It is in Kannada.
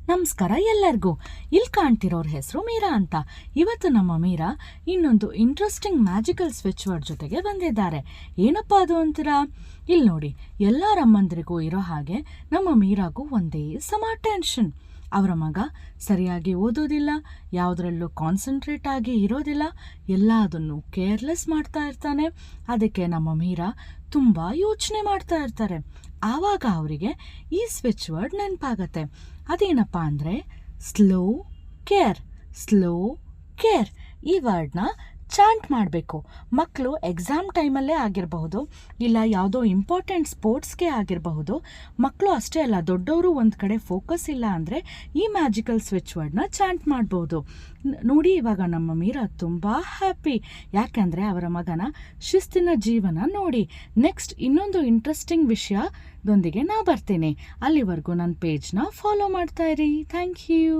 ನಮಸ್ಕಾರ ಎಲ್ಲರಿಗೂ. ಇಲ್ಲಿ ಕಾಣ್ತಿರೋರ ಹೆಸರು ಮೀರಾ ಅಂತ. ಇವತ್ತು ನಮ್ಮ ಮೀರಾ ಇನ್ನೊಂದು ಇಂಟ್ರೆಸ್ಟಿಂಗ್ ಮ್ಯಾಜಿಕಲ್ ಸ್ವಿಚ್ ವರ್ಡ್ ಜೊತೆಗೆ ಬಂದಿದ್ದಾರೆ. ಏನಪ್ಪ ಅದು ಅಂತೀರಾ? ಇಲ್ಲಿ ನೋಡಿ, ಎಲ್ಲರಮ್ಮಂದ್ರಿಗೂ ಇರೋ ಹಾಗೆ ನಮ್ಮ ಮೀರಾಗೂ ಒಂದೇ ಸಮ ಟೆನ್ಷನ್. ಅವರ ಮಗ ಸರಿಯಾಗಿ ಓದೋದಿಲ್ಲ, ಯಾವುದರಲ್ಲೂ ಕಾನ್ಸಂಟ್ರೇಟ್ ಆಗಿ ಇರೋದಿಲ್ಲ, ಎಲ್ಲದನ್ನು ಕೇರ್ಲೆಸ್ ಮಾಡ್ತಾ ಇರ್ತಾನೆ. ಅದಕ್ಕೆ ನಮ್ಮ ಮೀರಾ ತುಂಬ ಯೋಚನೆ ಮಾಡ್ತಾ ಇರ್ತಾರೆ. ಆವಾಗ ಅವರಿಗೆ ಈ ಸ್ವಿಚ್ ವರ್ಡ್ ನೆನಪಾಗತ್ತೆ. ಅದೇನಪ್ಪ ಅಂದರೆ ಸ್ಲೋ ಕೇರ್. ಸ್ಲೋ ಕೇರ್ ಈ ವರ್ಡ್ನ ಚಾಂಟ್ ಮಾಡಬೇಕು. ಮಕ್ಕಳು ಎಕ್ಸಾಮ್ ಟೈಮಲ್ಲೇ ಆಗಿರಬಹುದು, ಇಲ್ಲ ಯಾವುದೋ ಇಂಪಾರ್ಟೆಂಟ್ ಸ್ಪೋರ್ಟ್ಸ್ಗೆ ಆಗಿರಬಹುದು. ಮಕ್ಕಳು ಅಷ್ಟೇ ಅಲ್ಲ, ದೊಡ್ಡವರು ಒಂದು ಕಡೆ ಫೋಕಸ್ ಇಲ್ಲ ಅಂದರೆ ಈ ಮ್ಯಾಜಿಕಲ್ ಸ್ವಿಚ್ ವರ್ಡ್ನ ಚಾಂಟ್ ಮಾಡ್ಬೋದು. ನೋಡಿ, ಇವಾಗ ನಮ್ಮ ಮೀರಾ ತುಂಬ ಹ್ಯಾಪಿ, ಯಾಕಂದರೆ ಅವರ ಮಗನ ಶಿಸ್ತಿನ ಜೀವನ ನೋಡಿ. ನೆಕ್ಸ್ಟ್ ಇನ್ನೊಂದು ಇಂಟ್ರೆಸ್ಟಿಂಗ್ ವಿಷಯದೊಂದಿಗೆ ನಾ ಬರ್ತೀನಿ. ಅಲ್ಲಿವರೆಗೂ ನನ್ನ ಪೇಜ್ನ ಫಾಲೋ ಮಾಡ್ತಾ ಇರಿ. Thank you.